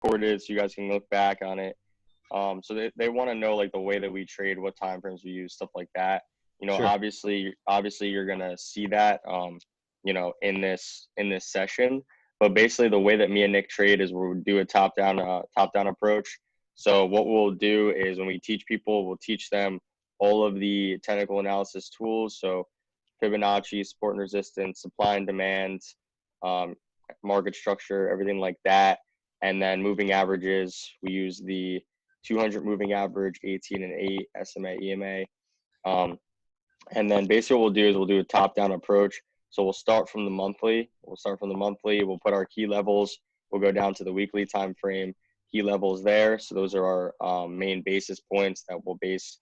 recorded so you guys can look back on it. So they want to know like the way that we trade, what time frames we use, stuff like that. Sure. Obviously you're gonna see that, in this session. But basically, the way that me and Nick trade is we'll do a top down approach. So what we'll do is when we teach people, we'll teach them all of the technical analysis tools. So Fibonacci, support and resistance, supply and demand, um, market structure, everything like that. And then moving averages, we use the 200 moving average, 18 and 8, SMA, EMA. Um, and then basically what we'll do is we'll do a top-down approach. So we'll start from the monthly. We'll put our key levels. We'll go down to the weekly time frame. Key levels there. So those are our main basis points that we'll base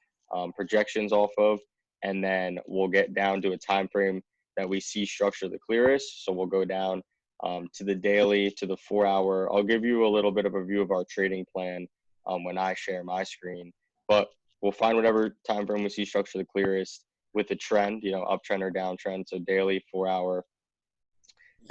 projections off of. And then we'll get down to a time frame that we see structure the clearest. So we'll go down to the daily, to the 4 hour. I'll give you a little bit of a view of our trading plan when I share my screen. But we'll find whatever time frame we see structure the clearest with the trend, uptrend or downtrend. So daily, 4 hour.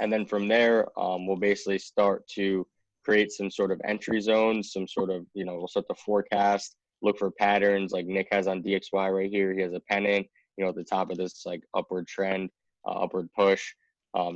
And then from there, we'll basically start to create some sort of entry zones, we'll start to forecast, look for patterns like Nick has on DXY right here. He has a pennant, at the top of this like upward trend, upward push.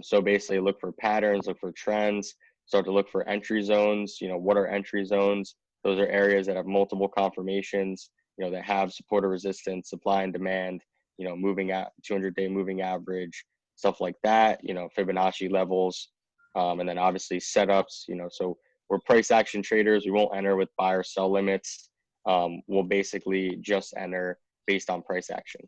So basically look for patterns, look for trends, start to look for entry zones. What are entry zones? Those are areas that have multiple confirmations, that have support or resistance, supply and demand, moving at 200-day moving average, stuff like that, Fibonacci levels, and then obviously setups, so we're price action traders. We won't enter with buy or sell limits. We'll basically just enter based on price action.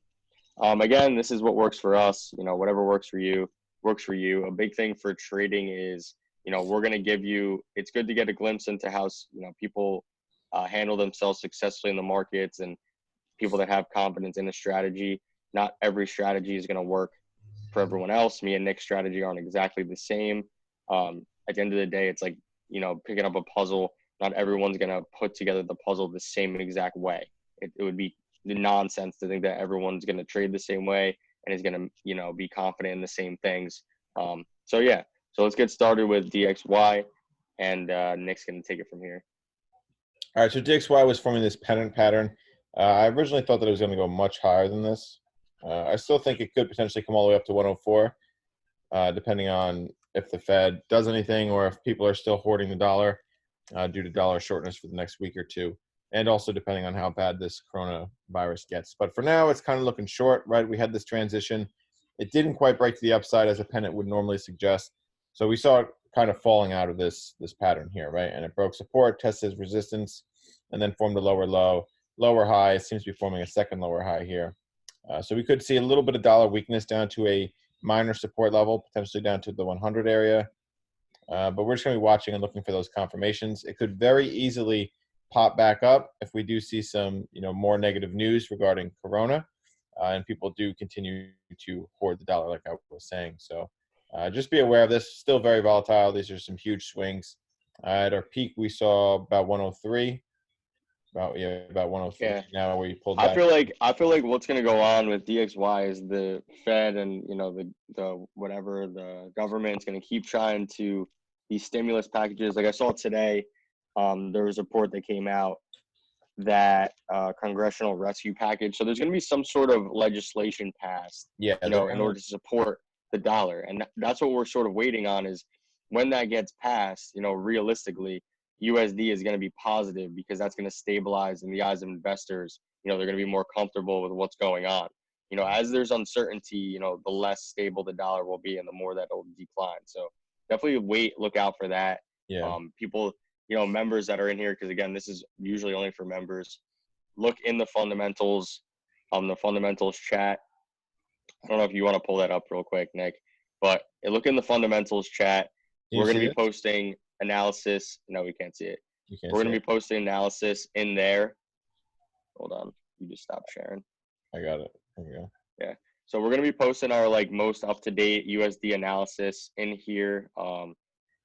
Again, this is what works for us. Whatever works for you, works for you. A big thing for trading is, we're going to give you, it's good to get a glimpse into how, people handle themselves successfully in the markets and people that have confidence in a strategy. Not every strategy is going to work for everyone else. Me and Nick's strategy aren't exactly the same. At the end of the day, it's like, picking up a puzzle. Not everyone's going to put together the puzzle the same exact way. It would be nonsense to think that everyone's going to trade the same way and is going to, be confident in the same things. So let's get started with DXY, and Nick's going to take it from here. All right, so DXY was forming this pennant pattern. I originally thought that it was going to go much higher than this. I still think it could potentially come all the way up to 104, depending on if the Fed does anything or if people are still hoarding the dollar due to dollar shortness for the next week or two, and also depending on how bad this coronavirus gets. But for now, it's kind of looking short, right? We had this transition. It didn't quite break to the upside as a pennant would normally suggest. So we saw it kind of falling out of this pattern here, right? And it broke support, tested resistance, and then formed a lower low, lower high. It seems to be forming a second lower high here. So we could see a little bit of dollar weakness down to a minor support level, potentially down to the 100 area. But we're just going to be watching and looking for those confirmations. It could very easily pop back up if we do see some, more negative news regarding Corona, and people do continue to hoard the dollar, like I was saying. So just be aware of this. Still very volatile. These are some huge swings. At our peak, we saw about 103. About 103. Yeah. Now we pulled back. I feel like what's gonna go on with DXY is the Fed and the government's gonna keep trying to these stimulus packages. Like I saw today, there was a report that came out that congressional rescue package. So there's gonna be some sort of legislation passed, Yeah, in order to support the dollar, and that's what we're sort of waiting on is when that gets passed. Realistically, USD is going to be positive because that's going to stabilize in the eyes of investors. They're going to be more comfortable with what's going on. As there's uncertainty, the less stable the dollar will be and the more that it'll decline. So definitely look out for that. Yeah. People, members that are in here, because again, this is usually only for members, look in the fundamentals, the fundamentals chat. I don't know if you want to pull that up real quick, Nick, but look in the fundamentals chat. We're going to be posting analysis. No, we can't see it. We're going to be posting analysis in there. Hold on. You just stopped sharing. I got it. There you go. Yeah. So we're going to be posting our most up-to-date USD analysis in here.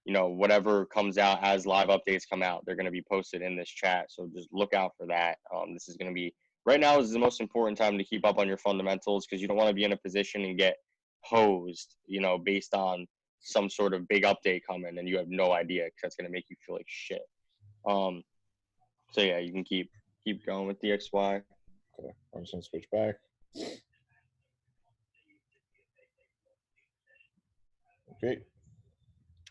Whatever comes out as live updates come out, they're going to be posted in this chat. So just look out for that. This is going to be right now is the most important time to keep up on your fundamentals because you don't want to be in a position and get hosed, based on some sort of big update coming and you have no idea because that's going to make you feel like shit. So yeah, you can keep going with DXY. Okay, I'm just gonna switch back. Okay.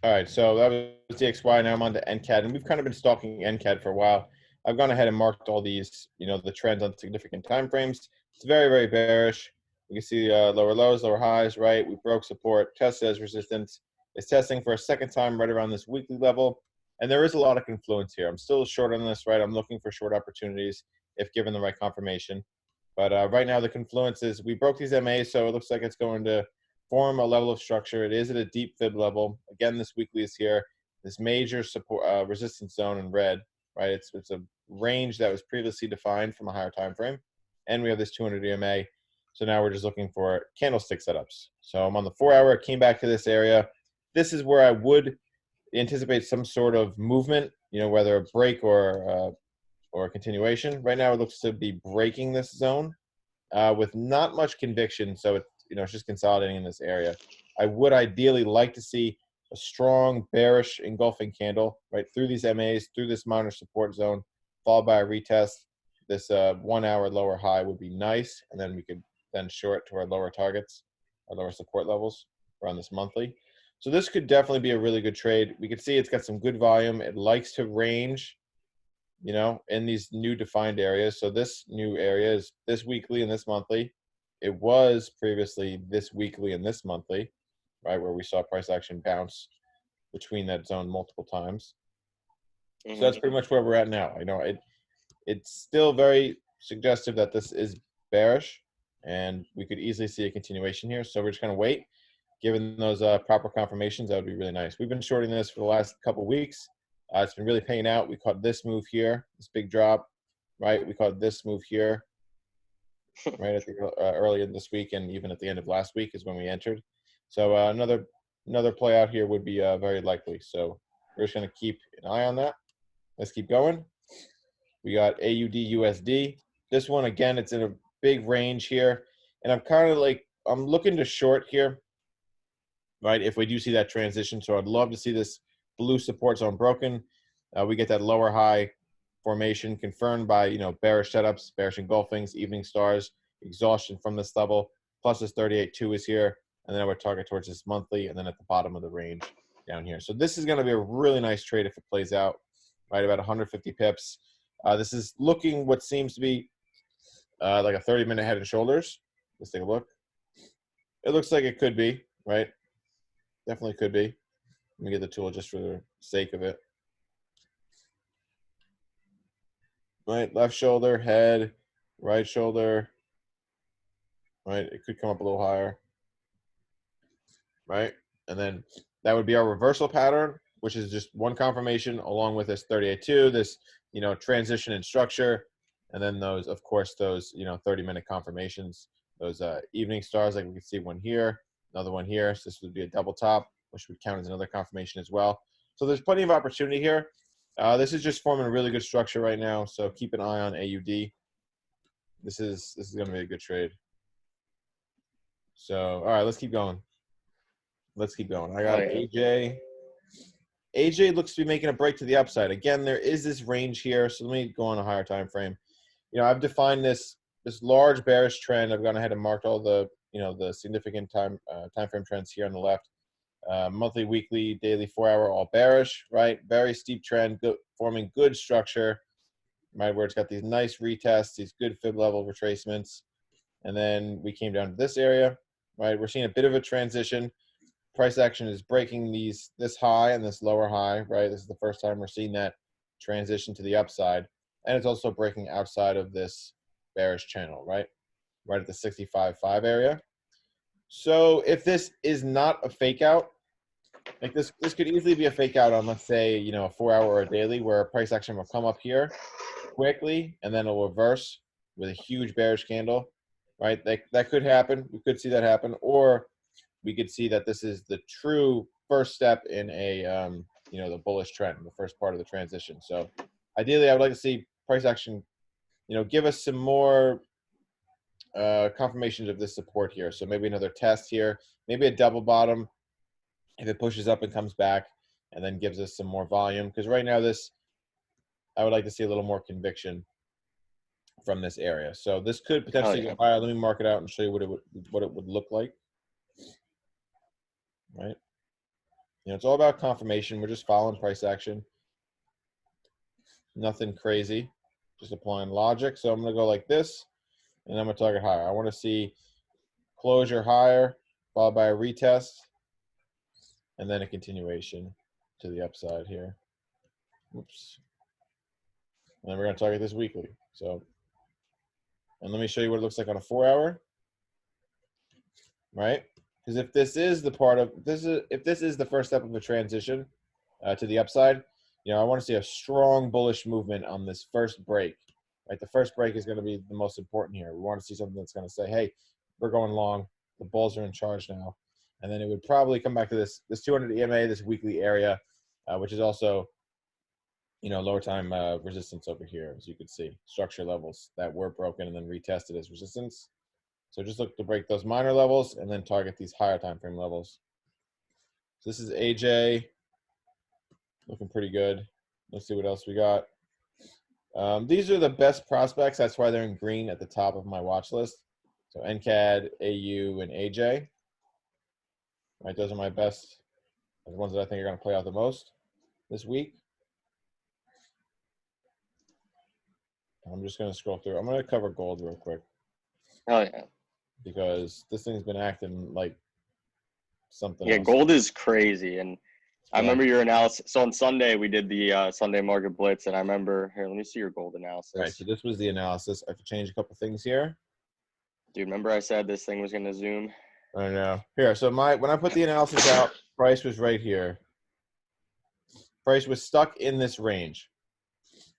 All right, so that was DXY. Now I'm on to NCAD, and we've kind of been stalking NCAD for a while. I've gone ahead and marked all these, the trends on significant time frames. It's very, very bearish. You can see lower lows, lower highs, right? We broke support, tested as resistance. It's testing for a second time right around this weekly level, and there is a lot of confluence here. I'm still short on this, right? I'm looking for short opportunities if given the right confirmation. But right now the confluence is we broke these MAs, so it looks like it's going to form a level of structure. It is at a deep fib level. Again, this weekly is here. This major support resistance zone in red, right? It's a range that was previously defined from a higher time frame, and we have this 200 EMA. So now we're just looking for candlestick setups. So I'm on the 4-hour. Came back to this area. This is where I would anticipate some sort of movement. Whether a break or a continuation. Right now, it looks to be breaking this zone with not much conviction. So it's just consolidating in this area. I would ideally like to see a strong bearish engulfing candle right through these MAs, through this minor support zone, followed by a retest. This 1-hour lower high would be nice, and then we could then short to our lower targets, our lower support levels around this monthly. So this could definitely be a really good trade. We can see it's got some good volume. It likes to range in these new defined areas. So this new area is this weekly and this monthly. It was previously this weekly and this monthly, right, where we saw price action bounce between that zone multiple times. So that's pretty much where we're at now. It's still very suggestive that this is bearish, and we could easily see a continuation here. So we're just going to wait. Given those proper confirmations, that would be really nice. We've been shorting this for the last couple of weeks. It's been really paying out. We caught this move here, this big drop, right? We caught this move here, right at the early in this week, and even at the end of last week is when we entered. So another play out here would be very likely. So we're just going to keep an eye on that. Let's keep going. We got AUD USD. This one again, it's in a big range here, and I'm looking to short here, right? If we do see that transition, so I'd love to see this blue support zone broken. We get that lower high formation confirmed by bearish setups, bearish engulfings, evening stars, exhaustion from this level. Plus this 38.2 is here, and then I would target towards this monthly, and then at the bottom of the range down here. So this is going to be a really nice trade if it plays out, right? About 150 pips. This is looking what seems to be like a 30-minute head and shoulders. Let's take a look. It looks like it could be, right? Definitely could be. Let me get the tool just for the sake of it. Right, left shoulder, head, right shoulder. Right, it could come up a little higher. Right, and then that would be our reversal pattern, which is just one confirmation along with this 38.2, this transition in structure, and then those, of course, those 30-minute confirmations, those evening stars, like we can see one here, another one here. So this would be a double top, which would count as another confirmation as well. So there's plenty of opportunity here. This is just forming a really good structure right now, so keep an eye on AUD. This is going to be a good trade. So all right, let's keep going. Let's keep going. I got AJ. AJ looks to be making a break to the upside. Again, there is this range here, so let me go on a higher time frame. I've defined this large bearish trend. I've gone ahead and marked all the the significant time frame trends here on the left. Monthly, weekly, daily, 4-hour, all bearish, right? Very steep trend, forming good structure, right? Where it's got these nice retests, these good fib level retracements. And then we came down to this area, right? We're seeing a bit of a transition. Price action is breaking this high and this lower high, right? This is the first time we're seeing that transition to the upside. And it's also breaking outside of this bearish channel, right? Right at the 65.5 area. So if this is not a fake out, like this could easily be a fake out on, let's say, a 4-hour or a daily, where price action will come up here quickly and then it'll reverse with a huge bearish candle, right? That could happen. We could see that happen, or we could see that this is the true first step in a the bullish trend, the first part of the transition. So ideally, I would like to see price action give us some more confirmations of this support here. So maybe another test here, maybe a double bottom if it pushes up and comes back, and then gives us some more volume. Because right now this I would like to see a little more conviction from this area. So this could Oh potentially yeah. go higher. Let me mark it out and show you what it would look like. Right. It's all about confirmation. We're just following price action. Nothing crazy. Just applying logic. So I'm going to go like this, and I'm going to target higher. I want to see closure higher, followed by a retest, and then a continuation to the upside here. Oops. And then we're going to target this weekly. So, and let me show you what it looks like on a 4-hour. Right? Because if this is the first step of a transition to the upside, I want to see a strong bullish movement on this first break. Right? The first break is going to be the most important here. We want to see something that's going to say, "Hey, we're going long. The bulls are in charge now," and then it would probably come back to this 200 EMA, this weekly area, which is also lower time resistance over here, as you can see, structure levels that were broken and then retested as resistance. So just look to break those minor levels and then target these higher time frame levels. So this is AJ, looking pretty good. Let's see what else we got. These are the best prospects. That's why they're in green at the top of my watch list. So NCAD, AU, and AJ. Right, those are my best, the ones that I think are going to play out the most this week. I'm just going to scroll through. I'm going to cover gold real quick. Oh yeah. Because this thing's been acting like something Yeah, else. gold is crazy, and I remember your analysis. So on Sunday we did the Sunday market blitz, and I remember here. Let me see your gold analysis. Right. So this was the analysis. I have to change a couple things here. Dude, remember I said this thing was gonna zoom? I know. Here, so when I put the analysis out, price was right here. Price was stuck in this range.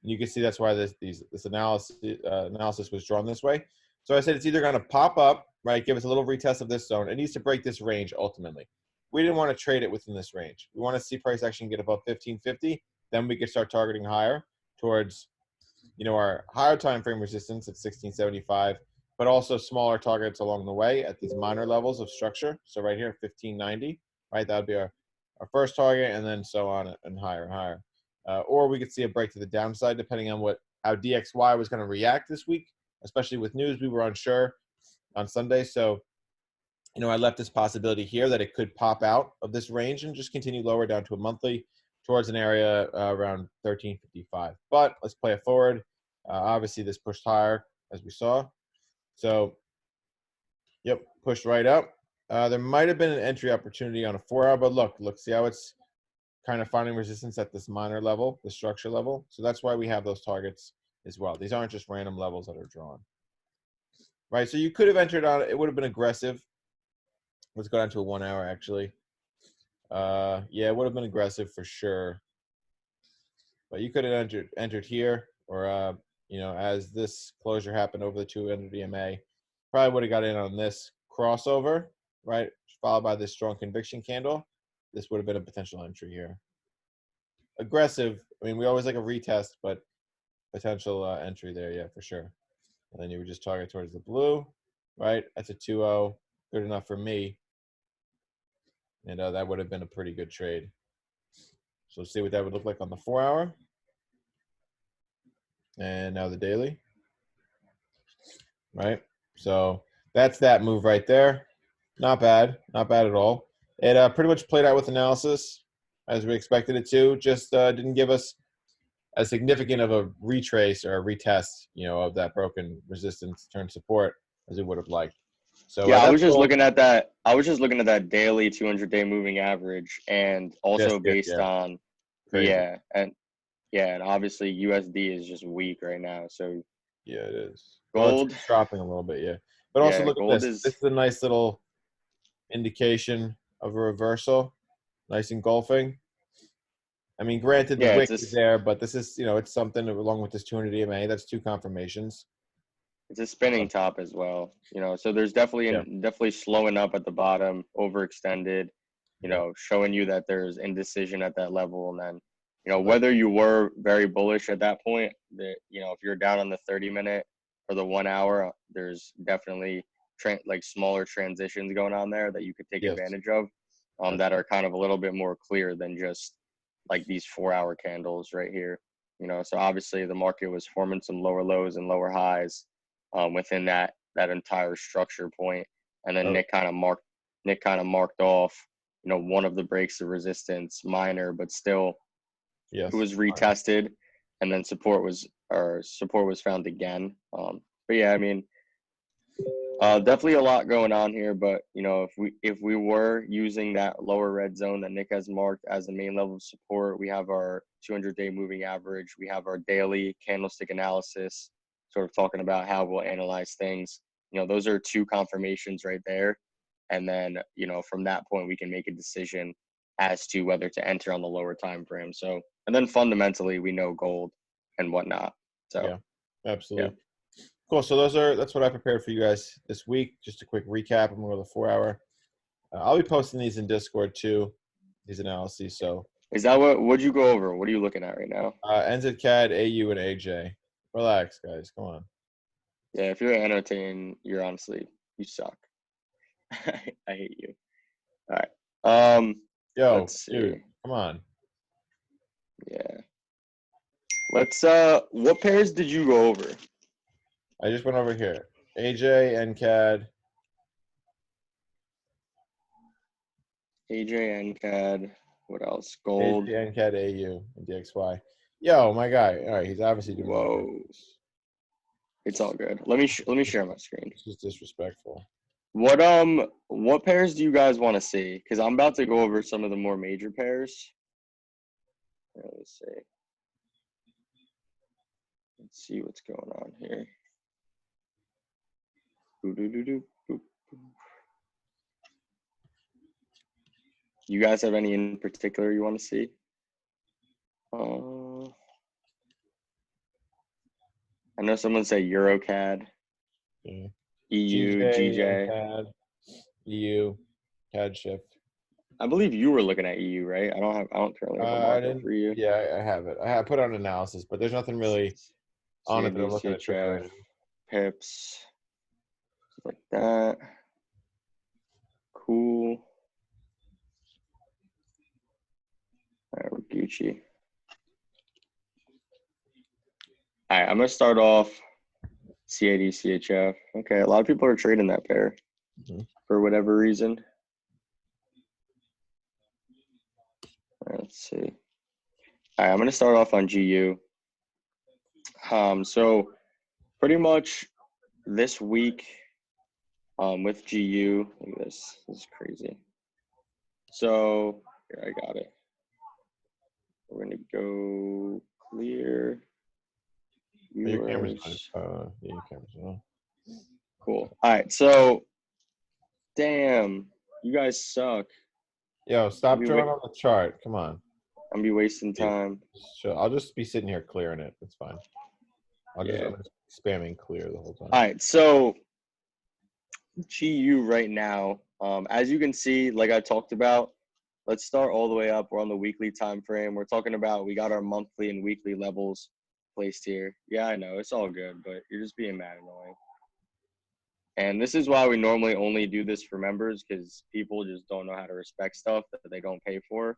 And you can see that's why this analysis was drawn this way. So I said it's either going to pop up, right, give us a little retest of this zone. It needs to break this range ultimately. We didn't want to trade it within this range. We want to see price action get above 1550. Then we could start targeting higher towards, our higher time frame resistance at 1675, but also smaller targets along the way at these minor levels of structure. So right here, 1590, right? That would be our first target, and then so on and higher and higher. Or we could see a break to the downside depending on how DXY was going to react this week, especially with news. We were unsure on Sunday. So, I left this possibility here that it could pop out of this range and just continue lower down to a monthly towards an area around 1355. But let's play it forward. Obviously, this pushed higher, as we saw. So, yep, pushed right up. There might have been an entry opportunity on a 4-hour, but look, see how it's kind of finding resistance at this minor level, the structure level. So that's why we have those targets as well. These aren't just random levels that are drawn. Right, so you could have entered on it. It would have been aggressive. Let's go down to a 1-hour, actually. Yeah, it would have been aggressive for sure. But you could have entered here, or as this closure happened over the 200 EMA, probably would have got in on this crossover, right, followed by this strong conviction candle. This would have been a potential entry here. Aggressive. I mean, we always like a retest, but potential entry there, yeah, for sure. And then you would just target towards the blue, right? That's a 2-0, good enough for me. And that would have been a pretty good trade. So let's see what that would look like on the 4-hour. And now the daily, right? So that's that move right there. Not bad at all. It pretty much played out with analysis as we expected it to. Just didn't give us as significant of a retrace or a retest, of that broken resistance turn support as we would have liked. So Yeah, I was that's just all. looking at that. I was just looking at that daily 200-day moving average, and also based Yeah, on, crazy. and obviously USD is just weak right now. So Yeah, it is. Well, gold, it's dropping a little bit, yeah. But also yeah, look at gold this. This is is a nice little indication of a reversal. Nice engulfing. I mean, granted, the yeah, wick is there, but this is, it's something along with this 200 EMA. That's two confirmations. it's a spinning top as well. So there's definitely slowing up at the bottom, overextended. Showing you that there's indecision at that level, and then whether you were very bullish at that point, that if you're down on the 30-minute or the 1-hour, there's definitely like smaller transitions going on there that you could take Yes. advantage of, that are kind of a little bit more clear than just like these 4-hour candles right here. So obviously the market was forming some lower lows and lower highs within that entire structure point, and then Oh, Nick kind of marked off, one of the breaks of resistance, minor, but still it yes. was retested, and then support was found again. But yeah, I mean, definitely a lot going on here, but if we were using that lower red zone that Nick has marked as the main level of support, we have our 200-day moving average, we have our daily candlestick analysis, sort of talking about how we'll analyze things. Those are two confirmations right there, and then from that point we can make a decision as to whether to enter on the lower time frame. So, and then fundamentally we know gold and whatnot. So Yeah, yeah. absolutely. Cool. So that's what I prepared for you guys this week. Just a quick recap. I'm going to go the 4 hour. I'll be posting these in Discord too, these analyses. So Is that what'd you go over? What are you looking at right now? NZCAD, AU, and AJ. Relax, guys. Come on. Yeah, if you're entertained, you suck. I hate you. All right. Yo, Let's dude, see. come on. Yeah. What pairs did you go over? I just went over here. AJ, NCAD. AJ, NCAD, what else? Gold. AJ, NCAD, AU, and DXY. Yo, my guy. All right, he's obviously doing really good. Whoa. It's all good. Let me share my screen. This is disrespectful. What pairs do you guys want to see? Because I'm about to go over some of the more major pairs. Let's see. Let's see what's going on here. You guys have any in particular you want to see? I know someone say EuroCAD, Yeah. EU, GJ, GJ. NCAD, EU, CAD shift. I believe you were looking at EU, right? I don't currently have a I markup didn't. for you. Yeah, I have it. I have put on analysis, but there's nothing really on it that CAD, I'm looking to trade CHF, right now. pips, stuff like that. Cool. All right, we're Gucci. All right, I'm gonna start off CAD, CHF. Okay, a lot of people are trading that pair for whatever reason. All right, let's see. All right, I'm gonna start off on GU. So pretty much this week, with GU, look at this. This is crazy. So here, I got it. We're gonna go clear. Your camera's Viewers. on. Yeah, your camera's on. Cool. All right. So, damn, you guys suck. Yo, stop drawing on the chart. Come on. I'm be wasting time. Sure. I'll just be sitting here clearing it. It's fine. I'm Yeah. just spamming clear the whole time. All right. So, GU right now, as you can see, like I talked about, let's start all the way up. We're on the weekly time frame. We're talking about we got our monthly and weekly levels placed here. Yeah, I know it's all good, but you're just being mad annoying. And this is why we normally only do this for members, because people just don't know how to respect stuff that they don't pay for,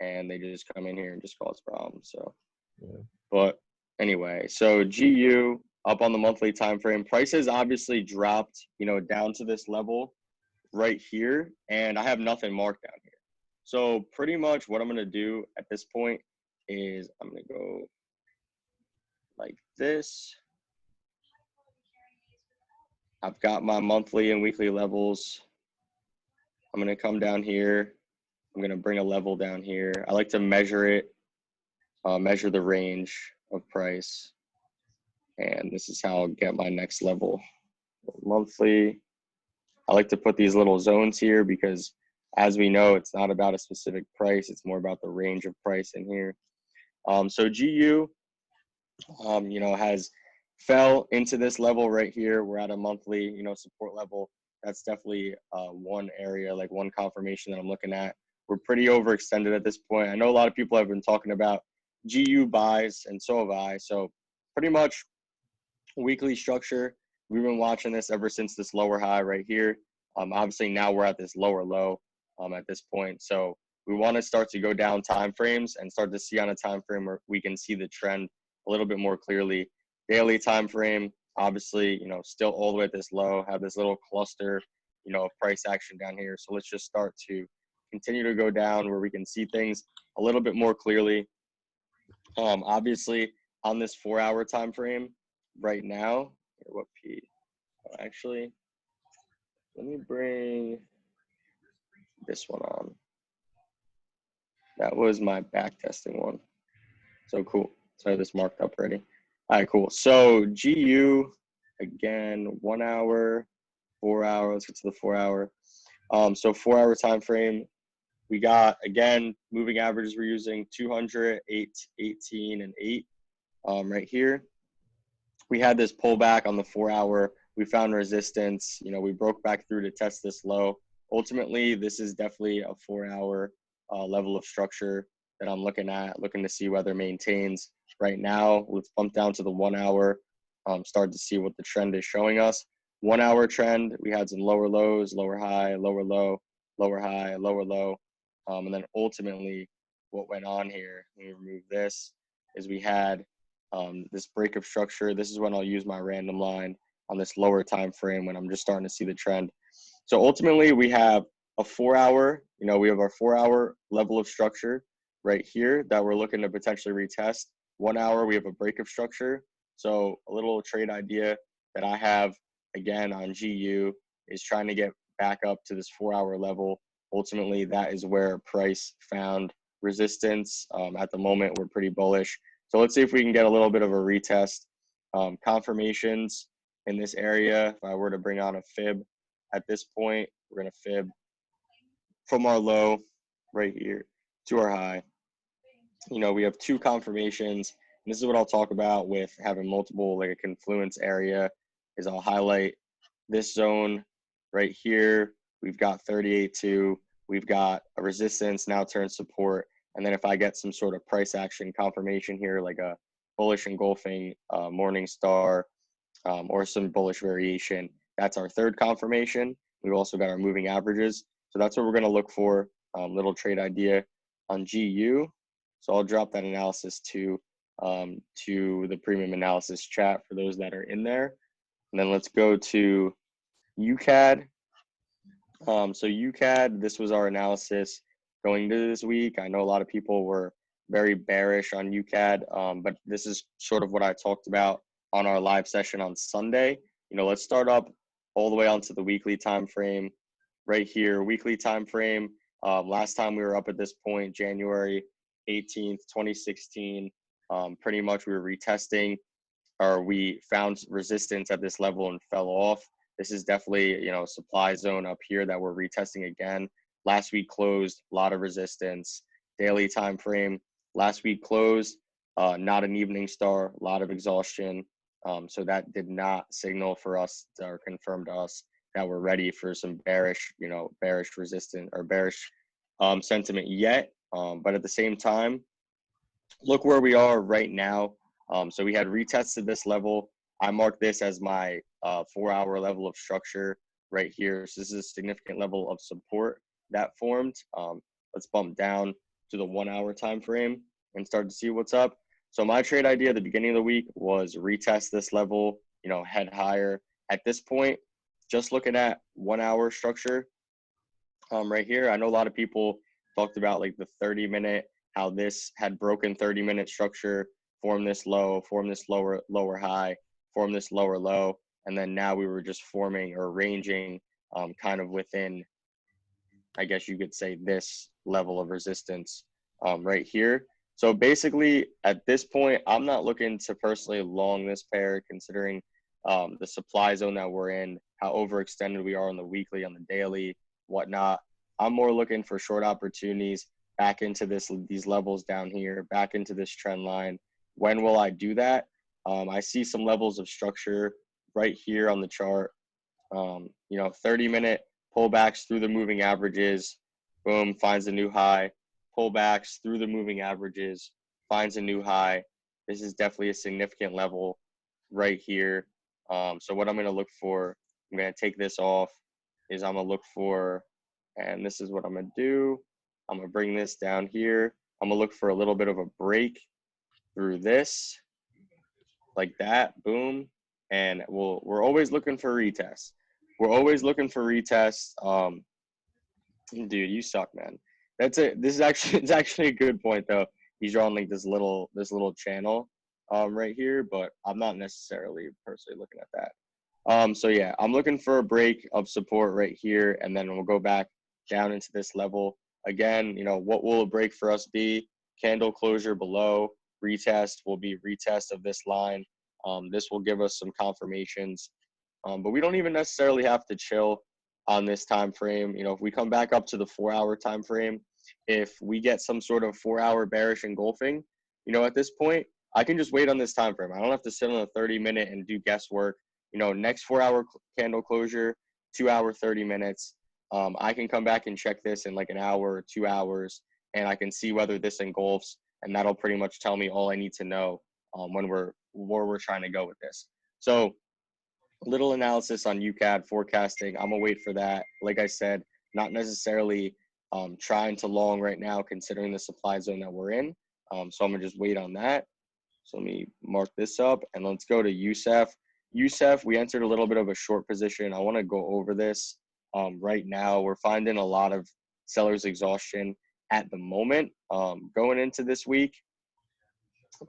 and they just come in here and just cause problems. So, Yeah. But anyway, so GU up on the monthly time frame. Prices obviously dropped, down to this level right here, and I have nothing marked down here. So pretty much what I'm gonna do at this point is I'm gonna go like this. I've got my monthly and weekly levels. I'm gonna come down here. I'm gonna bring a level down here. I like to measure it, measure the range of price. And this is how I'll get my next level. Monthly. I like to put these little zones here because, as we know, it's not about a specific price. It's more about the range of price in here. So GU, has fell into this level right here. We're at a monthly, support level. That's definitely one area, like one confirmation that I'm looking at. We're pretty overextended at this point. I know a lot of people have been talking about GU buys, and so have I. So pretty much weekly structure. We've been watching this ever since this lower high right here. Obviously now we're at this lower low at this point. So we want to start to go down time frames and start to see on a time frame where we can see the trend a little bit more clearly. Daily time frame, obviously, still all the way at this low, have this little cluster, of price action down here. So let's just start to continue to go down where we can see things a little bit more clearly. Obviously, on this 4-hour time frame right now, actually, let me bring this one on. That was my back testing one. So cool. So I have this marked up already. All right, cool. So GU, again, 1 hour, 4 hour. Let's get to the 4 hour. So 4-hour time frame. We got, again, moving averages we're using 200, 8, 18, and 8 right here. We had this pullback on the 4-hour. We found resistance. We broke back through to test this low. Ultimately, this is definitely a 4-hour level of structure that I'm looking to see whether it maintains. Right now, let's bump down to the 1 hour, start to see what the trend is showing us. 1 hour trend, we had some lower lows, lower high, lower low, lower high, lower low. And then ultimately what went on here, let me remove this, is we had this break of structure. This is when I'll use my random line on this lower time frame when I'm just starting to see the trend. So ultimately we have a 4-hour, we have our 4-hour level of structure right here that we're looking to potentially retest. 1 hour, we have a break of structure. So a little trade idea that I have, again, on GU is trying to get back up to this 4-hour level. Ultimately, that is where price found resistance. At the moment, we're pretty bullish. So let's see if we can get a little bit of a retest. Confirmations in this area, if I were to bring on a fib at this point, we're going to fib from our low right here to our high. We have 2 confirmations. And this is what I'll talk about with having multiple, like a confluence area, is I'll highlight this zone right here. We've got 38.2. We've got a resistance, now turn support. And then if I get some sort of price action confirmation here, like a bullish engulfing morning star or some bullish variation, that's our 3rd confirmation. We've also got our moving averages. So that's what we're going to look for. Little trade idea on GU. So I'll drop that analysis to the premium analysis chat for those that are in there. And then let's go to UCAD. So UCAD, this was our analysis going into this week. I know a lot of people were very bearish on UCAD, but this is sort of what I talked about on our live session on Sunday. Let's start up all the way onto the weekly time frame right here. Weekly time frame. Last time we were up at this point, January 18th, 2016, pretty much we were retesting, or we found resistance at this level and fell off. This is definitely, a supply zone up here that we're retesting again. Last week closed, a lot of resistance. Daily time frame, last week closed, not an evening star, a lot of exhaustion. So that did not signal for us or confirm to us that we're ready for some bearish resistance or bearish sentiment yet. But at the same time, look where we are right now. So we had retested this level. I marked this as my 4-hour level of structure right here. So this is a significant level of support that formed. Let's bump down to the 1-hour time frame and start to see what's up. So my trade idea at the beginning of the week was retest this level, head higher. At this point, just looking at 1-hour structure right here, I know a lot of people talked about like the 30-minute, how this had broken 30-minute structure, form this low, form this lower high, form this lower low, and then now we were just forming or ranging kind of within, I guess you could say, this level of resistance right here. So basically, at this point, I'm not looking to personally long this pair, considering the supply zone that we're in, how overextended we are on the weekly, on the daily, whatnot. I'm more looking for short opportunities back into these levels down here, back into this trend line. When will I do that? I see some levels of structure right here on the chart. 30-minute pullbacks through the moving averages, boom, finds a new high. Pullbacks through the moving averages, finds a new high. This is definitely a significant level right here. So what I'm going to look for, I'm going to take this off, is I'm going to look for, and this is what I'm going to do. I'm going to bring this down here. I'm going to look for a little bit of a break through this, like that, boom. And we're always looking for retests. We're always looking for retests. Dude, you suck, man. That's it. This is actually it's actually a good point though. He's drawing like this little channel right here, but I'm not necessarily personally looking at that. So yeah, I'm looking for a break of support right here, and then we'll go back down into this level. Again, what will a break for us be? Candle closure below, retest will be retest of this line. This will give us some confirmations, but we don't even necessarily have to chill on this time frame. If we come back up to the 4-hour time frame, if we get some sort of 4-hour bearish engulfing, at this point, I can just wait on this time frame. I don't have to sit on a 30-minute and do guesswork. Next 4-hour candle closure, 2-hour, 30 minutes. I can come back and check this in like an hour or 2 hours, and I can see whether this engulfs, and that'll pretty much tell me all I need to know where we're trying to go with this. So little analysis on UCAD forecasting. I'm gonna wait for that. Like I said, not necessarily trying to long right now, considering the supply zone that we're in. So I'm gonna just wait on that. So let me mark this up, and let's go to USEF. USEF, we entered a little bit of a short position. I want to go over this right now. We're finding a lot of sellers exhaustion at the moment. Going into this week,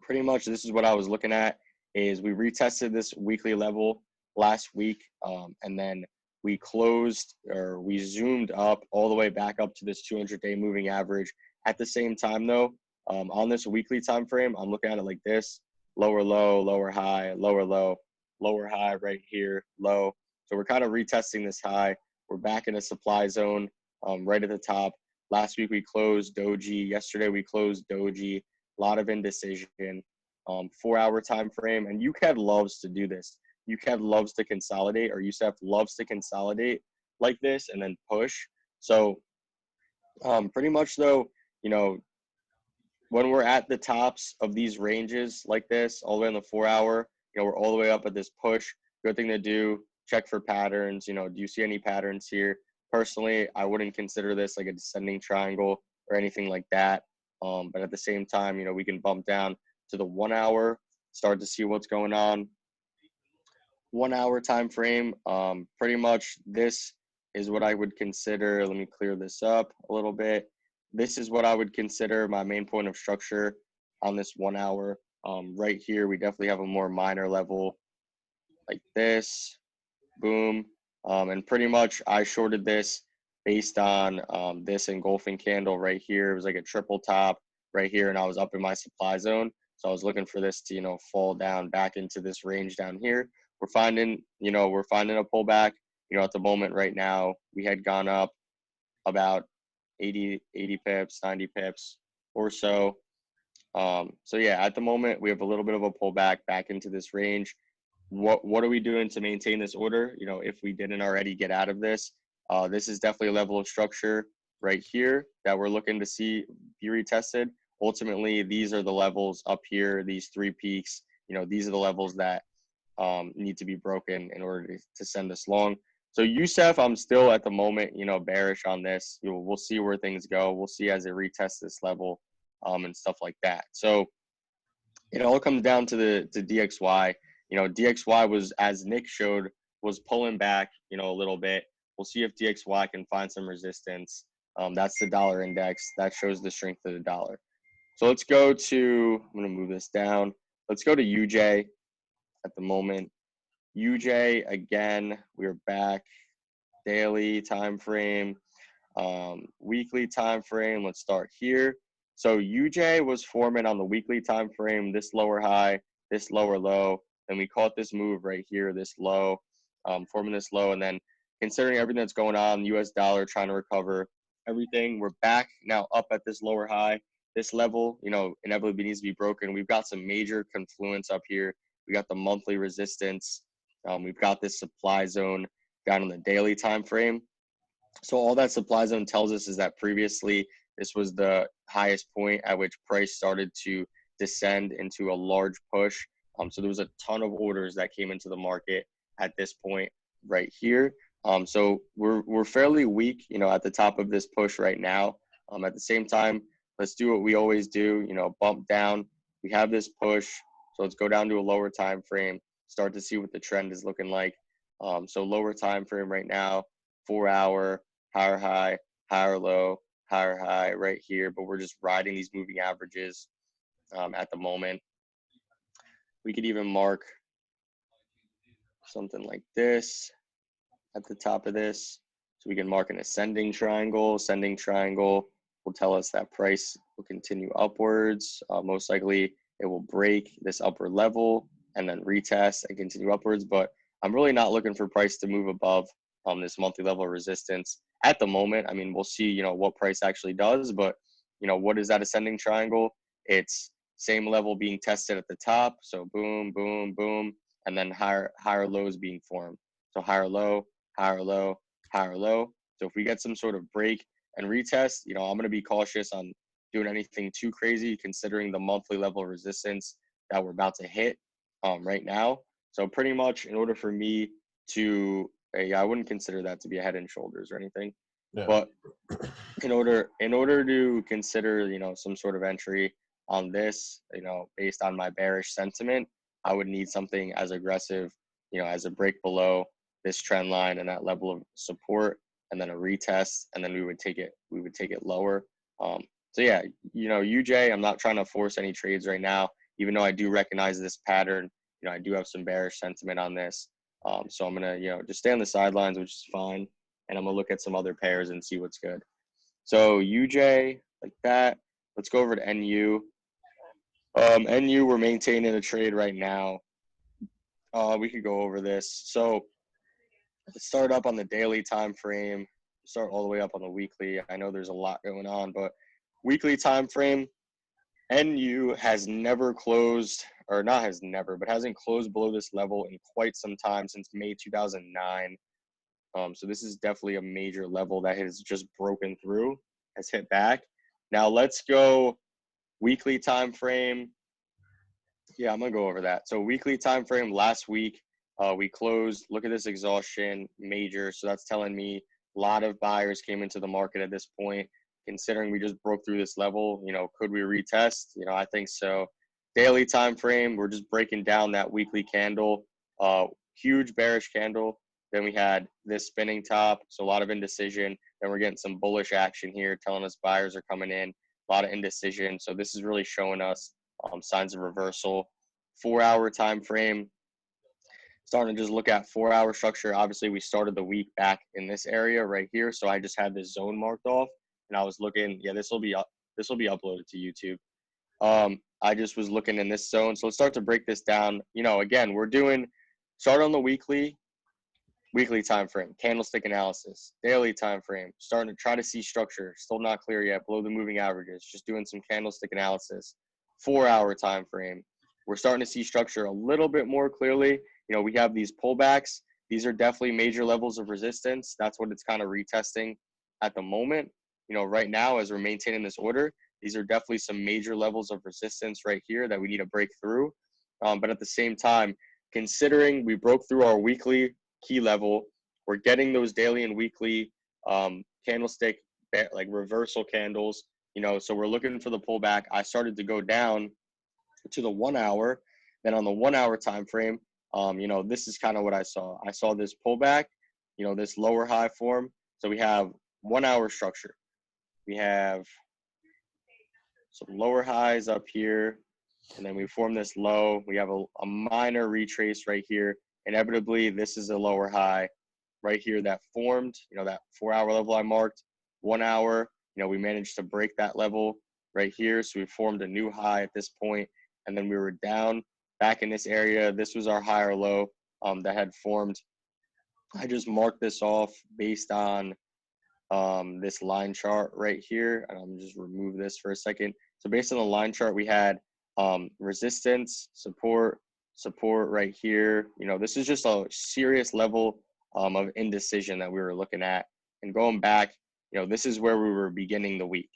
pretty much this is what I was looking at. Is we retested this weekly level last week, and then we closed, or we zoomed up all the way back up to this 200-day moving average. At the same time though, on this weekly time frame, I'm looking at it like this: lower low, lower high, lower low, lower high right here, low. So we're kind of retesting this high. We're back in a supply zone right at the top. Last week we closed doji. Yesterday we closed doji. A lot of indecision. 4-hour time frame, and UCAD loves to do this. UCAD loves to consolidate, or USEF loves to consolidate like this and then push. So pretty much though, when we're at the tops of these ranges like this, all the way in the 4-hour, we're all the way up at this push. Good thing to do, check for patterns. Do you see any patterns here? Personally, I wouldn't consider this like a descending triangle or anything like that. But at the same time, we can bump down to the 1-hour, start to see what's going on. 1-hour time frame, pretty much this is what I would consider. Let me clear this up a little bit. This is what I would consider my main point of structure on this 1-hour. Right here, we definitely have a more minor level like this, boom. And pretty much I shorted this based on this engulfing candle right here. It was like a triple top right here, and I was up in my supply zone. So I was looking for this to, fall down back into this range down here. We're finding a pullback. At the moment right now, we had gone up about 80 pips, 90 pips or so. So yeah, at the moment, we have a little bit of a pullback back into this range. What are we doing to maintain this order? If we didn't already get out of this, this is definitely a level of structure right here that we're looking to see be retested. Ultimately, these are the levels up here, these 3 peaks. These are the levels that need to be broken in order to send us long. So USEF, I'm still at the moment, bearish on this. We'll see where things go. We'll see as it retests this level and stuff like that. So it all comes down to the DXY. DXY was, as Nick showed, was pulling back, a little bit. We'll see if DXY can find some resistance. That's the dollar index. That shows the strength of the dollar. So let's go to, I'm going to move this down. Let's go to UJ at the moment. UJ, again, we're back. Daily time frame, weekly time frame. Let's start here. So UJ was forming on the weekly time frame, this lower high, this lower low. And we caught this move right here, this low, forming this low. And then considering everything that's going on, US dollar trying to recover everything, we're back now up at this lower high. This level, inevitably needs to be broken. We've got some major confluence up here. We got the monthly resistance. We've got this supply zone down on the daily time frame. So all that supply zone tells us is that previously this was the highest point at which price started to descend into a large push. So there was a ton of orders that came into the market at this point right here. So we're fairly weak, at the top of this push right now. At the same time, let's do what we always do, bump down. We have this push, so let's go down to a lower time frame, start to see what the trend is looking like. So lower time frame right now, 4 hour, higher high, higher low, higher high right here, but we're just riding these moving averages at the moment. We could even mark something like this at the top of this. So we can mark an ascending triangle. Ascending triangle will tell us that price will continue upwards. Most likely it will break this upper level and then retest and continue upwards. But I'm really not looking for price to move above this monthly level of resistance at the moment. I mean, we'll see, what price actually does. But, what is that ascending triangle? It's same level being tested at the top. So boom, boom, boom, and then higher lows being formed. So higher low, higher low, higher low. So if we get some sort of break and retest, I'm going to be cautious on doing anything too crazy considering the monthly level of resistance that we're about to hit right now. So pretty much in order for me to, I wouldn't consider that to be a head and shoulders or anything, Yeah. but in order to consider, some sort of entry on this, based on my bearish sentiment, I would need something as aggressive, as a break below this trend line and that level of support, and then a retest, and then we would take it lower. So yeah, UJ, I'm not trying to force any trades right now, even though I do recognize this pattern. I do have some bearish sentiment on this. So I'm gonna, just stay on the sidelines, which is fine, and I'm gonna look at some other pairs and see what's good. So UJ, like that. Let's go over to NU. NU, we're maintaining a trade right now. We could go over this. So let's start up on the daily time frame, start all the way up on the weekly. I know there's a lot going on, but weekly time frame, NU has never closed, or not has never, but hasn't closed below this level in quite some time, since May 2009. So this is definitely a major level that has just broken through, has hit back. Now let's go weekly time frame. Yeah, I'm gonna go over that. So weekly time frame, last week, we closed. Look at this exhaustion, major. So that's telling me a lot of buyers came into the market at this point. Considering we just broke through this level, could we retest? I think so. Daily time frame, we're just breaking down that weekly candle. Huge bearish candle. Then we had this spinning top, so a lot of indecision. Then we're getting some bullish action here, telling us buyers are coming in. A lot of indecision. So this is really showing us signs of reversal. 4 hour time frame, starting to just look at 4 hour structure. Obviously, we started the week back in this area right here, so I just had this zone marked off, and I was looking. Yeah, this will be uploaded to YouTube. I just was looking in this zone, so let's start to break this down. Again, we're doing start on the weekly time frame, candlestick analysis, daily time frame, starting to try to see structure, still not clear yet, below the moving averages, just doing some candlestick analysis. 4 hour time frame, we're starting to see structure a little bit more clearly. We have these pullbacks. These are definitely major levels of resistance. That's what it's kind of retesting at the moment. Right now, as we're maintaining this order, these are definitely some major levels of resistance right here that we need to break through. But at the same time, considering we broke through our weekly key level, we're getting those daily and weekly candlestick, like reversal candles, so we're looking for the pullback. I started to go down to the 1 hour. Then on the 1 hour time frame, this is kind of what I saw. I saw this pullback, this lower high form. So we have 1 hour structure. We have some lower highs up here, and then we form this low. We have a minor retrace right here. Inevitably, this is a lower high right here that formed, that 4 hour level I marked. 1 hour, we managed to break that level right here. So we formed a new high at this point, and then we were down back in this area. This was our higher low that had formed. I just marked this off based on this line chart right here. And I'm just remove this for a second. So based on the line chart, we had resistance, support right here. This is just a serious level of indecision that we were looking at. And going back, this is where we were beginning the week,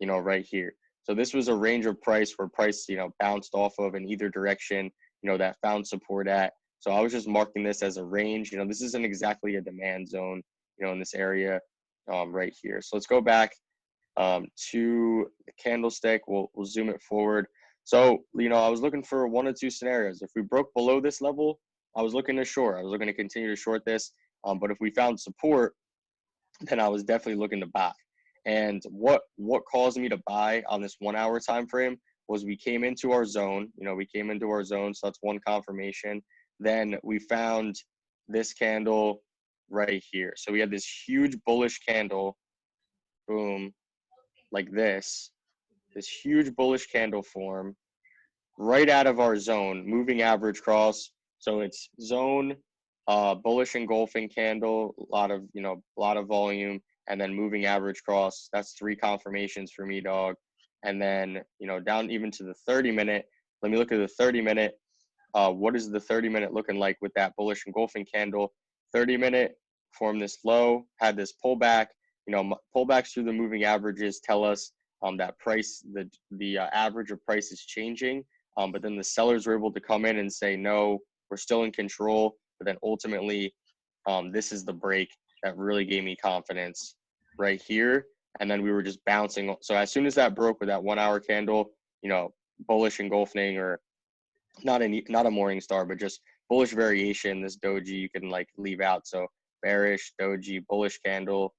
right here. So this was a range of price where price, bounced off of in either direction, that found support at. So I was just marking this as a range. This isn't exactly a demand zone, in this area right here. So let's go back to the candlestick. We'll zoom it forward. So, I was looking for one or two scenarios. If we broke below this level, I was looking to short. I was looking to continue to short this. But if we found support, then I was definitely looking to buy. And what caused me to buy on this 1 hour time frame was we came into our zone. We came into our zone, so that's one confirmation. Then we found this candle right here. So we had this huge bullish candle, boom, like this huge bullish candle form right out of our zone, moving average cross. So it's zone, bullish engulfing candle, a lot of volume, and then moving average cross. That's 3 confirmations for me, dog. And then, down even to the 30-minute. Let me look at the 30-minute. What is the 30-minute looking like with that bullish engulfing candle? 30-minute formed this low, had this pullback. Pullbacks through the moving averages tell us that price, the average of price is changing. But then the sellers were able to come in and say, no, we're still in control. But then ultimately, this is the break that really gave me confidence right here. And then we were just bouncing. So as soon as that broke with that 1 hour candle, bullish engulfing, or not a morning star, but just bullish variation, this doji you can like leave out. So bearish, doji, bullish candle,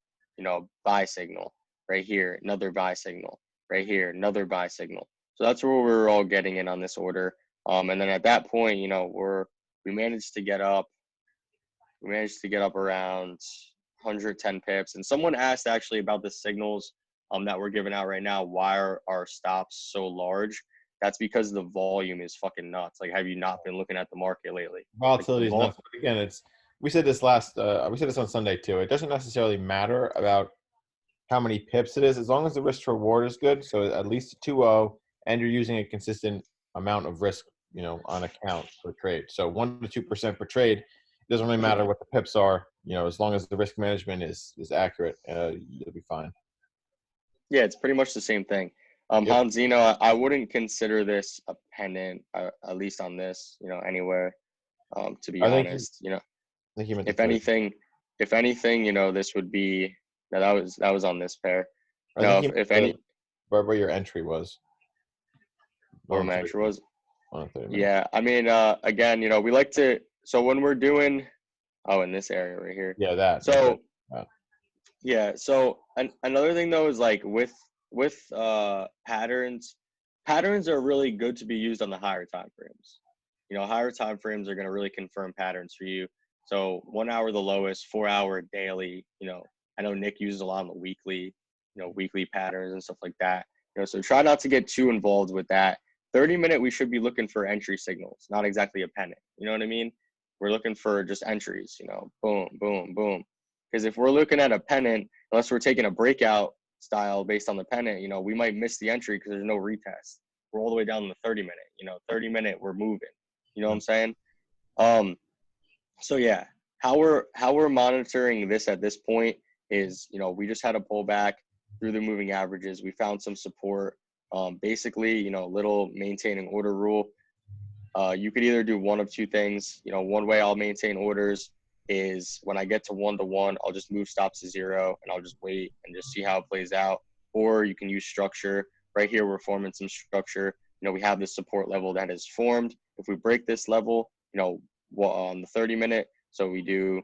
buy signal right here, another buy signal right here, another buy signal. So that's where we're all getting in on this order. And then at that point, we managed to get up. We managed to get up around 110 pips. And someone asked actually about the signals that we're giving out right now. Why are our stops so large? That's because the volume is fucking nuts. Like, have you not been looking at the market lately? Volatility Like is nuts. But again, we said this on Sunday too. It doesn't necessarily matter about how many pips it is, as long as the risk to reward is good. So at least a 2-0, and you're using a consistent amount of risk, on account per trade. So 1 to 2% per trade. It doesn't really matter what the pips are, as long as the risk management is accurate, you'll be fine. Yeah, it's pretty much the same thing. Yep. Hanzino, I wouldn't consider this a pennant, at least on this, anywhere. To be honest, I think he meant if anything, this would be. No, that was on this pair. I No, think if any, where your entry was. where my entry was. On 30 minutes. Yeah, I mean, again, we like to. So when we're doing, in this area right here. Yeah, that. So yeah. So another thing though is like with patterns. Patterns are really good to be used on the higher time frames. Higher time frames are going to really confirm patterns for you. So 1 hour the lowest, 4 hour daily. I know Nick uses a lot on the weekly, weekly patterns and stuff like that. So try not to get too involved with that. 30-minute, we should be looking for entry signals, not exactly a pennant. You know what I mean? We're looking for just entries. Boom, boom, boom. Because if we're looking at a pennant, unless we're taking a breakout style based on the pennant, we might miss the entry because there's no retest. We're all the way down in the 30-minute. 30-minute, we're moving. You know what I'm saying? So yeah, how we're monitoring this at this point is, we just had a pullback through the moving averages. We found some support. Basically, little maintaining order rule. You could either do one of two things. One way I'll maintain orders is when I get to 1-to-1, I'll just move stops to 0 and I'll just wait and just see how it plays out. Or you can use structure. Right here, we're forming some structure. We have this support level that is formed. If we break this level, on the 30-minute, so we do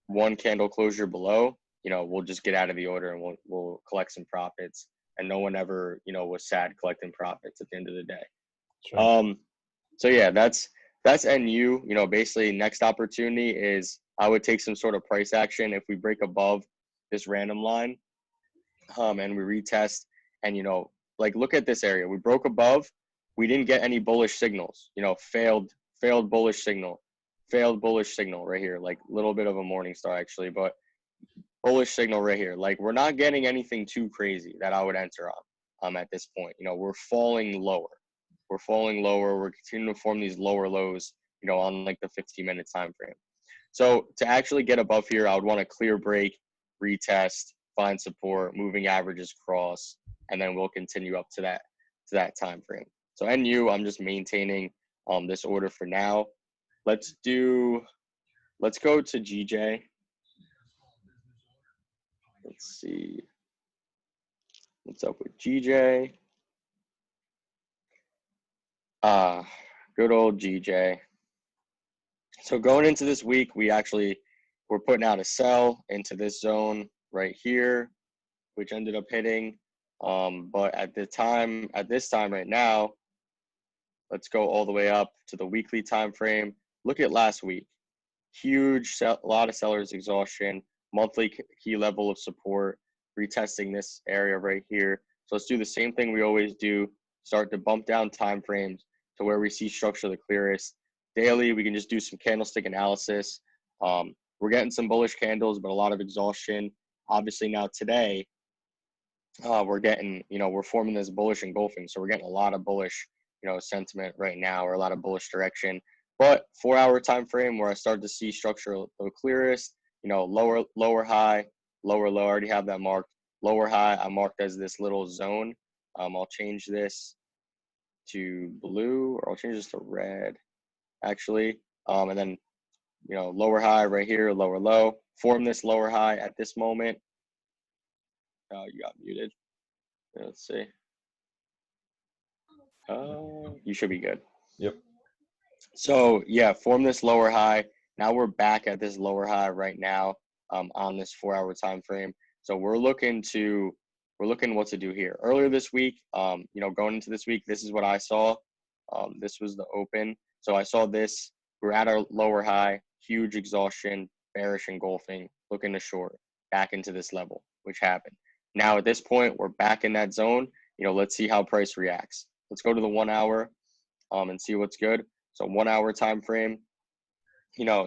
one candle closure below, we'll just get out of the order and we'll collect some profits. And no one ever, was sad collecting profits at the end of the day. Sure. So yeah, that's NU. Basically next opportunity is I would take some sort of price action if we break above this random line, and we retest. And look at this area. We broke above. We didn't get any bullish signals. Failed bullish signal. Failed bullish signal right here. Like a little bit of a morning star actually, but bullish signal right here. Like we're not getting anything too crazy that I would enter on at this point. We're falling lower. We're falling lower. We're continuing to form these lower lows, on like the 15-minute time frame. So to actually get above here, I would want a clear break, retest, find support, moving averages cross, and then we'll continue up to that time frame. So NU, I'm just maintaining this order for now. Let's go to GJ. Let's see. What's up with GJ? Good old GJ. So going into this week, we're putting out a sell into this zone right here, which ended up hitting. But at this time right now, let's go all the way up to the weekly time frame. Look at last week. A lot of sellers exhaustion, monthly key level of support, retesting this area right here. So let's do the same thing we always do. Start to bump down time frames to where we see structure the clearest. Daily, we can just do some candlestick analysis. We're getting some bullish candles, but a lot of exhaustion. Obviously now today, we're forming this bullish engulfing. So we're getting a lot of bullish, sentiment right now, or a lot of bullish direction. But 4-hour time frame where I start to see structure the clearest, lower high, lower low. I already have that marked. Lower high, I marked as this little zone. I'll change this to blue, or I'll change this to red, actually. And then, lower high right here, lower low. Form this lower high at this moment. You got muted. Let's see. You should be good. Yep. So yeah, form this lower high. Now we're back at this lower high right now, on this 4-hour time frame. So we're looking what to do here. Earlier this week, going into this week, this is what I saw. This was the open. So I saw this. We're at our lower high, huge exhaustion, bearish engulfing, looking to short back into this level, which happened. Now at this point, we're back in that zone. Let's see how price reacts. Let's go to the 1 hour, and see what's good. So 1 hour time frame,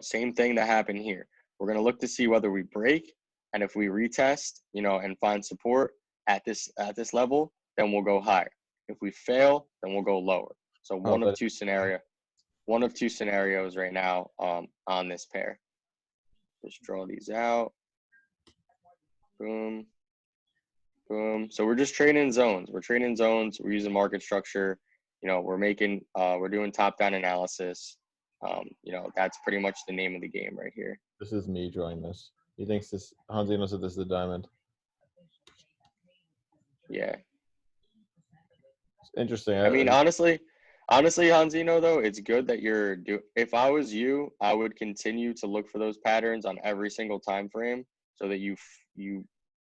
same thing that happened here. We're going to look to see whether we break, and if we retest, and find support at this level, then we'll go higher. If we fail, then we'll go lower. So one of two scenarios right now, on this pair. Just draw these out. Boom. Boom. So we're just trading zones. We're using market structure. We're doing top-down analysis. That's pretty much the name of the game right here. This is me drawing this. He thinks Hanzino said this is the diamond. Yeah. It's interesting. I mean, honestly, Hanzino, though, it's good that if I was you, I would continue to look for those patterns on every single time frame so that you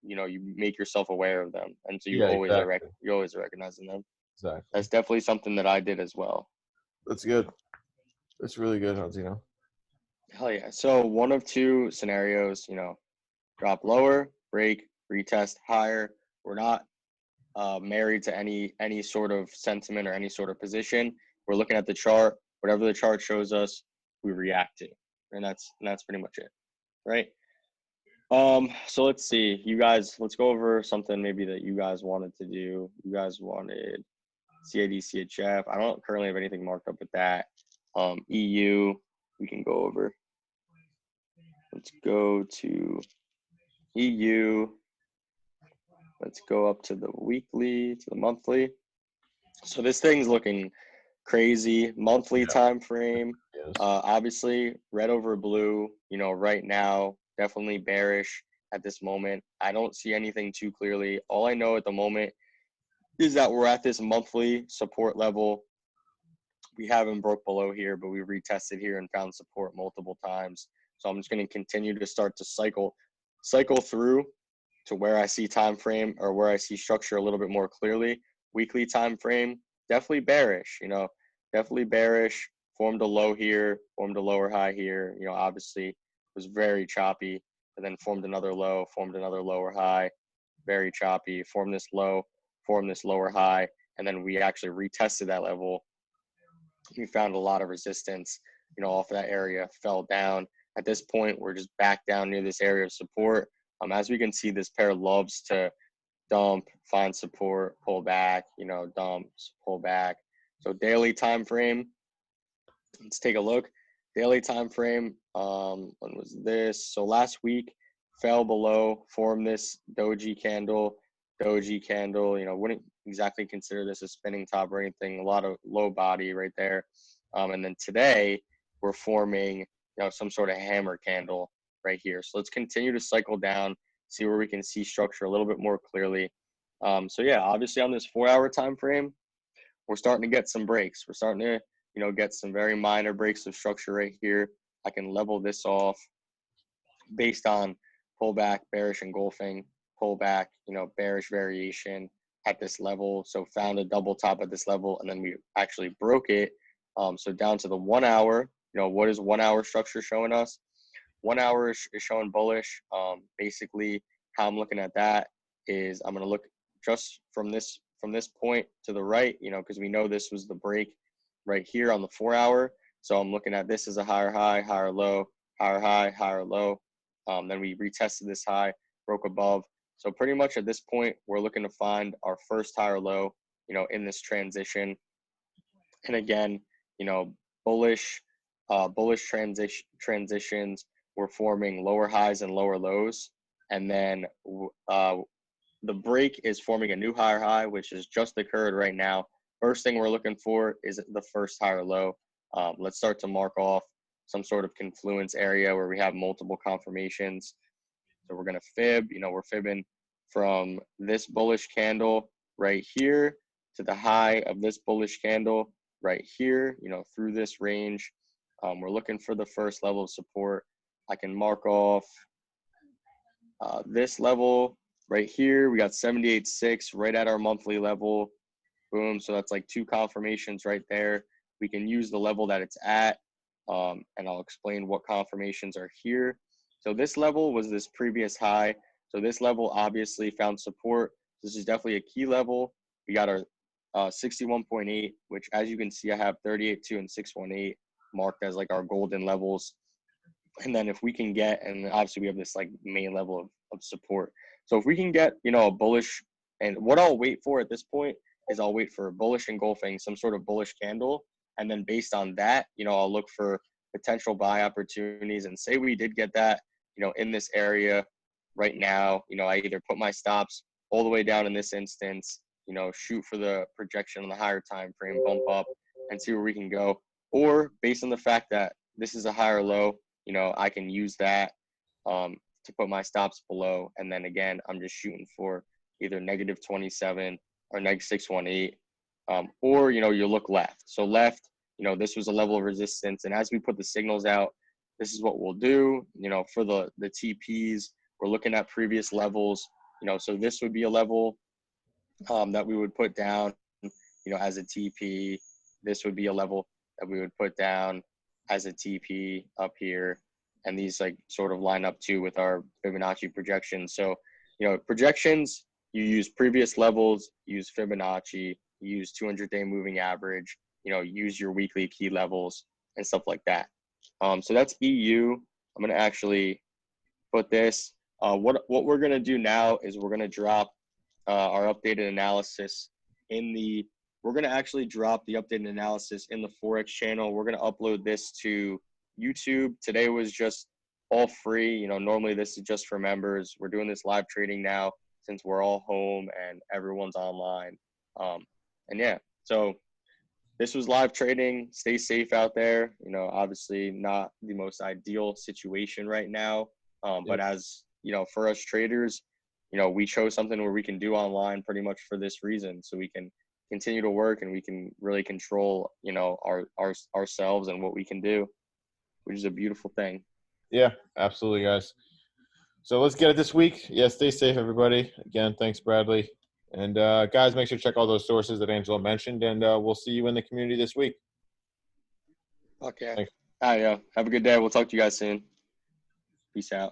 make yourself aware of them. And so you always are recognizing them. Exactly. That's definitely something that I did as well. That's good. That's really good, Hanzino. Hell yeah. So one of two scenarios, drop lower, break, retest higher. We're not married to any sort of sentiment or any sort of position. We're looking at the chart. Whatever the chart shows us, we react to. And that's pretty much it. Right? So let's see. Let's go over something maybe that you guys wanted to do. You guys wanted CAD, CHF. I don't currently have anything marked up with that. EU, we can go over. Let's go to EU. Let's go up to the weekly, to the monthly. So this thing's looking crazy. Monthly time frame. Yes. Obviously, red over blue, right now, definitely bearish at this moment. I don't see anything too clearly. All I know at the moment is that we're at this monthly support level. We haven't broke below here, but we retested here and found support multiple times. So I'm just going to continue to start to cycle through to where I see time frame, or where I see structure a little bit more clearly. Weekly time frame, definitely bearish, definitely bearish. Formed a low here, formed a lower high here, obviously was very choppy, and then formed another low, formed another lower high, very choppy, formed this low, formed this lower high, and then we actually retested that level. We found a lot of resistance, off of that area, fell down. At this point, we're just back down near this area of support. As we can see, this pair loves to dump, find support, pull back, dumps, pull back. So daily time frame, let's take a look. Daily time frame, when was this? So last week, fell below, formed this doji candle, wouldn't exactly consider this a spinning top or anything, a lot of low body right there. And then today, we're forming, some sort of hammer candle right here. So let's continue to cycle down, see where we can see structure a little bit more clearly. So yeah, obviously on this 4-hour time frame, we're starting to get some breaks. We're starting to, get some very minor breaks of structure right here. I can level this off based on pullback, bearish engulfing, pullback, bearish variation at this level. So found a double top at this level, and then we actually broke it. So down to the 1 hour, what is 1 hour structure showing us? 1 hour is showing bullish. Basically, how I'm looking at that is I'm going to look just from this point to the right, because we know this was the break right here on the 4 hour. So I'm looking at this as a higher high, higher low, higher high, higher low. Then we retested this high, broke above. So pretty much at this point, we're looking to find our first higher low, in this transition. And again, bullish, bullish transitions. We're forming lower highs and lower lows, and then the break is forming a new higher high, which has just occurred right now. First thing we're looking for is the first higher low. Let's start to mark off some sort of confluence area where we have multiple confirmations. So we're going to fib, we're fibbing from this bullish candle right here to the high of this bullish candle right here, through this range. We're looking for the first level of support. I can mark off this level right here. We got 78.6 right at our monthly level. Boom. So that's like 2 confirmations right there. We can use the level that it's at, and I'll explain what confirmations are here. So this level was this previous high. So this level obviously found support. This is definitely a key level. We got our 61.8, which as you can see, I have 38.2 and 618 marked as like our golden levels. And then if we can get, and obviously we have this like main level of support. So if we can get, a bullish, and what I'll wait for at this point is I'll wait for bullish engulfing, some sort of bullish candle. And then based on that, I'll look for potential buy opportunities, and say we did get that, in this area right now, I either put my stops all the way down in this instance, shoot for the projection on the higher time frame, bump up and see where we can go. Or based on the fact that this is a higher low, I can use that to put my stops below. And then again, I'm just shooting for either negative 27 or negative 618. Or, you look left. So left, this was a level of resistance. And as we put the signals out, this is what we'll do. For the TPs, we're looking at previous levels. So this would be a level that we would put down, as a TP. This would be a level that we would put down as a TP up here. And these like sort of line up too with our Fibonacci projections. So, projections, you use previous levels, use Fibonacci, use 200-day moving average, use your weekly key levels and stuff like that. So that's EU. I'm going to actually put this. What we're going to do now is we're going to drop our updated analysis we're going to actually drop the updated analysis in the Forex channel. We're going to upload this to YouTube. Today was just all free. Normally this is just for members. We're doing this live trading now since we're all home and everyone's online. And yeah, so this was live trading. Stay safe out there. Obviously not the most ideal situation right now. But as, for us traders, we chose something where we can do online pretty much for this reason. So we can continue to work and we can really control, ourselves and what we can do, which is a beautiful thing. Yeah, absolutely, guys. So let's get it this week. Yeah, stay safe, everybody. Again, thanks, Bradley. And guys, make sure to check all those sources that Angela mentioned, and we'll see you in the community this week. Okay. Thanks. All right, yeah. Have a good day. We'll talk to you guys soon. Peace out.